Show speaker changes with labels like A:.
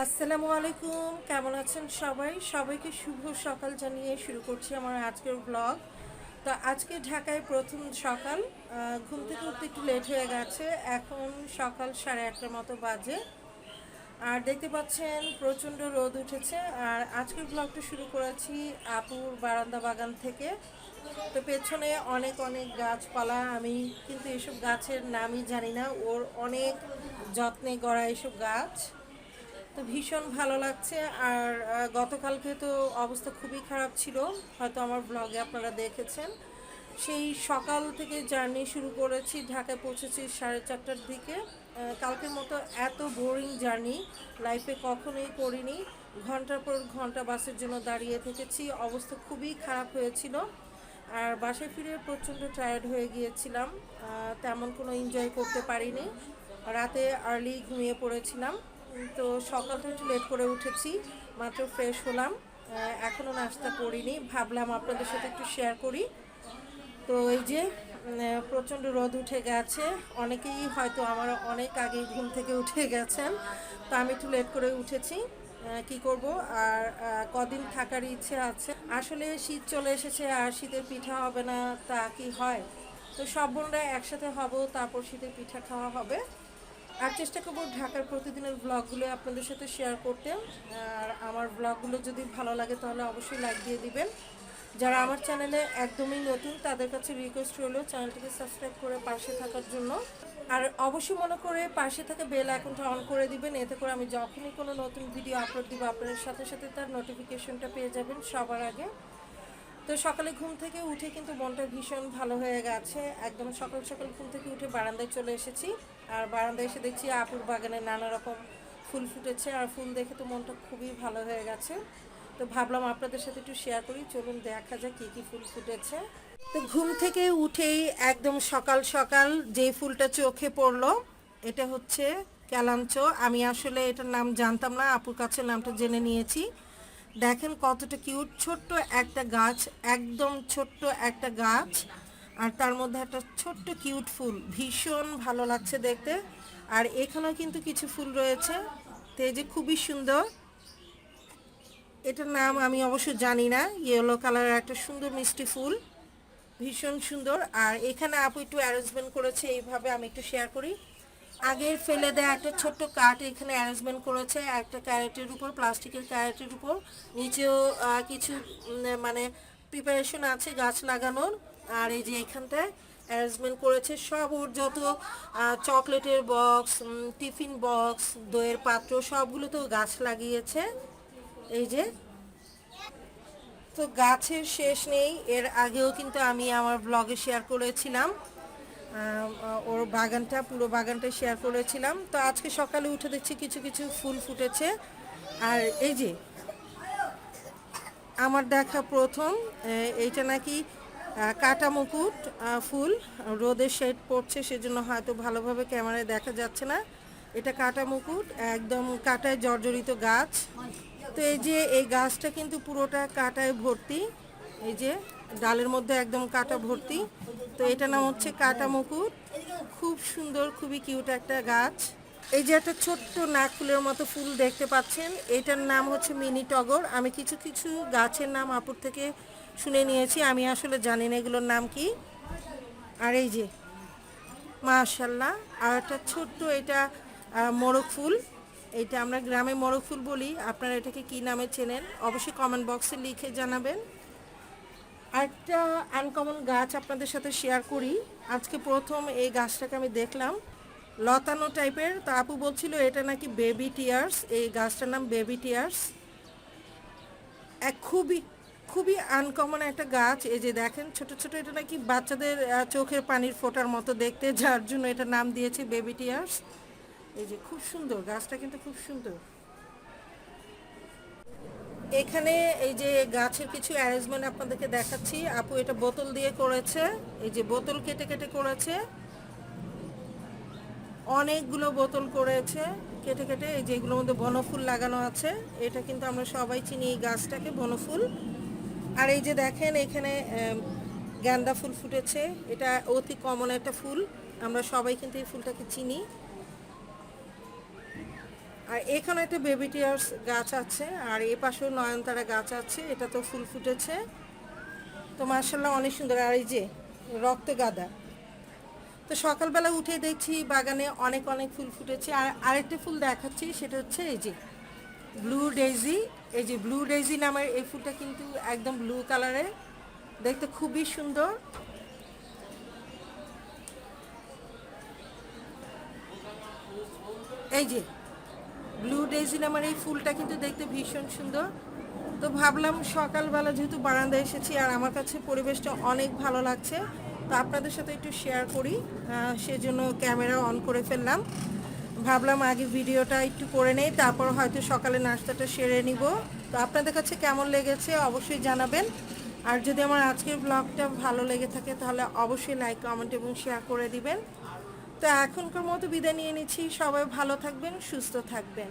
A: আসসালামু আলাইকুম, কেমন আছেন সবাই? সবাইকে শুভ সকাল জানিয়ে শুরু করছি আমার আজকের ব্লগ। তো আজকে ঢাকায় প্রথম সকাল। ঘুম থেকে উঠতে একটু লেট হয়ে গেছে, এখন সকাল 8:30টার মতো বাজে। আর দেখতে পাচ্ছেন প্রচণ্ড রোদ উঠেছে। আর আজকের ব্লগটা শুরু করেছি আপুর বারান্দা বাগান থেকে। তো পেছনে অনেক অনেক গাছপালা, আমি কিন্তু এসব গাছের নামই জানি না, ওর অনেক যত্নে গড়া এসব গাছ। তো ভীষণ ভালো লাগছে। আর গতকালকে তো অবস্থা খুবই খারাপ ছিল, হয়তো আমার ব্লগে আপনারা দেখেছেন। সেই সকাল থেকে জার্নি শুরু করেছি, ঢাকায় পৌঁছেছি 4:30টার দিকে। কালকের মতো এত বোরিং জার্নি লাইফে কখনোই করিনি। ঘন্টার পর ঘন্টা বাসের জন্য দাঁড়িয়ে থেকেছি, অবস্থা খুবই খারাপ হয়েছিল। আর বাসায় ফিরে প্রচণ্ড টায়ার্ড হয়ে গিয়েছিলাম, তেমন কোনো এনজয় করতে পারিনি। রাতে আর্লি ঘুমিয়ে পড়েছিলাম। তো সকালটা একটু লেট করে উঠেছি, মাত্র ফ্রেশ হলাম, এখনও নাস্তা করিনি, ভাবলাম আপনাদের সাথে একটু শেয়ার করি। তো এই যে প্রচণ্ড রোদ উঠে গেছে, অনেকেই হয়তো আমার অনেক আগেই ঘুম থেকে উঠে গেছেন, তো আমি একটু লেট করে উঠেছি। কি করব আর, কদিন থাকার ইচ্ছে আছে। আসলে শীত চলে এসেছে, আর শীতের পিঠা হবে না তা কি হয়? তো সব বোনরা একসাথে হব, তারপর শীতের পিঠা খাওয়া হবে। আর চেষ্টা করবো ঢাকার প্রতিদিনের ব্লগগুলো আপনাদের সাথে শেয়ার করতে। আর আমার ব্লগগুলো যদি ভালো লাগে তাহলে অবশ্যই লাইক দিয়ে দিবেন। যারা আমার চ্যানেলে একদমই নতুন তাদের কাছে রিকোয়েস্ট রইল চ্যানেলটিকে সাবস্ক্রাইব করে পাশে থাকার জন্য। আর অবশ্যই মনে করে পাশে থাকা বেল আইকনটা অন করে দিবেন, এতে করে আমি যখনই কোনো নতুন ভিডিও আপলোড দিব আপনাদের সাথে সাথে তার নোটিফিকেশনটা পেয়ে যাবেন সবার আগে। তো সকালে ঘুম থেকে উঠে কিন্তু মনটা ভীষণ ভালো হয়ে গেছে, একদম সকাল সকাল ঘুম থেকে উঠে বারান্দায় চলে এসেছি। আর বারান্দায় এসে দেখছি আপুর বাগানে নানা রকম ফুল ফুটেছে, আর ফুল দেখে তো মনটা খুবই ভালো হয়ে গেছে। তো ভাবলাম আপনাদের সাথে একটু শেয়ার করি, চলুন দেখা যাক কী কী ফুল ফুটেছে। তো ঘুম থেকে উঠেই একদম সকাল সকাল যে ফুলটা চোখে পড়লো, এটা হচ্ছে ক্যালাঞ্চো। আমি আসলে এটার নাম জানতাম না, আপুর কাছে নামটা জেনে নিয়েছি। দেখেন কতটা কিউট, ছোট্ট একটা গাছ, একদম ছোট্ট একটা গাছ, আর তার মধ্যে একটা ছোট্ট কিউট ফুল, ভীষণ ভালো লাগছে দেখতে। আর এখানেও কিন্তু কিছু ফুল রয়েছে, তো এই যে খুবই সুন্দর। এটার নাম আমি অবশ্য জানি না, ইয়েলো কালারের একটা সুন্দর মিষ্টি ফুল, ভীষণ সুন্দর। আর এখানে আপু একটু অ্যারেঞ্জমেন্ট করেছে এইভাবে, আমি একটু শেয়ার করি। আগে ফেলে দেওয়া একটা ছোট্ট কাঠ এখানে অ্যারেঞ্জমেন্ট করেছে, একটা ক্যারেটের উপর, প্লাস্টিকের ক্যারেটের উপর। নিচেও কিছু মানে প্রিপারেশন আছে গাছ লাগানোর। আর এই যে এখানটায় অ্যারেঞ্জমেন্ট করেছে সব, ওর যত চকলেটের বক্স, টিফিন বক্স, দইয়ের পাত্র, সবগুলোতেও গাছ লাগিয়েছে। এই যে, তো গাছের শেষ নেই। এর আগেও কিন্তু আমি আমার ব্লগে শেয়ার করেছিলাম ওর বাগানটা, পুরো বাগানটা শেয়ার করেছিলাম। তো আজকে সকালে উঠে দেখছি কিছু কিছু ফুল ফুটেছে। আর এই যে আমার দেখা প্রথম, এইটা নাকি কাটা মুকুট ফুল। রোদের শেড পড়ছে সেজন্য হয়তো ভালোভাবে ক্যামেরায় দেখা যাচ্ছে না। এটা কাটা মুকুট, একদম কাটায় জর্জরিত গাছ। তো এই যে এই গাছটা কিন্তু পুরোটা কাটায় ভর্তি, এই যে ডালের মধ্যে একদম কাটা ভর্তি। তো এটা নাম হচ্ছে কাটা মুকুট, খুব সুন্দর, খুবই কিউট একটা গাছ। এই যে একটা ছোট্ট নাক ফুলের মতো ফুল দেখতে পাচ্ছেন, এটার নাম হচ্ছে মিনি টগর। আমি কিছু কিছু গাছের নাম আপুর থেকে শুনে নিয়েছি, আমি আসলে জানি না এগুলোর নাম কি। আর এই যে মাশাল্লাহ, আর একটা ছোট্ট, এটা মোরগ ফুল। এটা আমরা গ্রামে মোরগ ফুল বলি, আপনারা এটাকে কী নামে চেনেন অবশ্যই কমেন্ট বক্সে লিখে জানাবেন। আরেকটা আনকমন গাছ আপনাদের সাথে শেয়ার করি, আজকে প্রথম এই গাছটাকে আমি দেখলাম, লতানো টাইপের। তো আপু বলছিল এটা নাকি বেবি টিয়ার্স, এই গাছটার নাম বেবি টিয়ার্স। এক খুবই খুবই আনকমন একটা গাছ। এই যে দেখেন ছোট ছোট, এটা নাকি বাচ্চাদের চোখের পানির ফোঁটার মতো দেখতে, যার জন্য এটা নাম দিয়েছে বেবি টিয়ার্স। এই যে খুব সুন্দর গাছটা, কিন্তু খুব সুন্দর। এখানে এই যে গাছের কিছু অ্যারেঞ্জমেন্ট আপনাদেরকে দেখাচ্ছি, আপু এটা বোতল দিয়ে করেছে, এই যে বোতল কেটে কেটে করেছে, অনেকগুলো বোতল করেছে কেটে কেটে। এই যে এগুলোর মধ্যে বনফুল লাগানো আছে, এটা কিন্তু আমরা সবাই চিনি এই গাছটাকে, বনফুল। আর এই যে দেখেন এখানে গাঁদা ফুল ফুটেছে, এটা অতি কমন একটা ফুল, আমরা সবাই কিন্তু এই ফুলটাকে চিনি। আর এখানে একটা বেবি টিয়ার্স গাছ আছে, আর এ পাশেও নয়নতারা গাছ আছে, এটা তো ফুল ফুটেছে। তো মার্শাল্লাহ অনেক সুন্দর। আর এই যে রক্ত গাঁদা, তো সকালবেলা উঠে দেখছি বাগানে অনেক অনেক ফুল ফুটেছে। আর আরেকটা ফুল দেখাচ্ছি, সেটা হচ্ছে এই যে ব্লু ডেইজি। এই যে ব্লু ডেইজি নামের এই ফুলটা কিন্তু একদম ব্লু কালারের, দেখতে খুবই সুন্দর। এই যে ব্লু ডেইজি নামের এই ফুলটা কিন্তু দেখতে ভীষণ সুন্দর। তো ভাবলাম সকালবেলা যেহেতু বারান্দায় এসেছি আর আমার কাছে পরিবেশটা অনেক ভালো লাগছে, তো আপনাদের সাথে একটু শেয়ার করি, সেজন্য ক্যামেরা অন করে ফেললাম। ভাবলাম আগে ভিডিওটা একটু করে নেই, তারপর হয়তো সকালে নাস্তাটা সেরে নিব। তো আপনাদের কাছে কেমন লেগেছে অবশ্যই জানাবেন। আর যদি আমার আজকের ব্লগটা ভালো লেগে থাকে তাহলে অবশ্যই লাইক, কমেন্ট এবং শেয়ার করে দিবেন। তো এখনকার মতো বিদায় নিয়ে নিচ্ছি। সবাই ভালো থাকবেন, সুস্থ থাকবেন।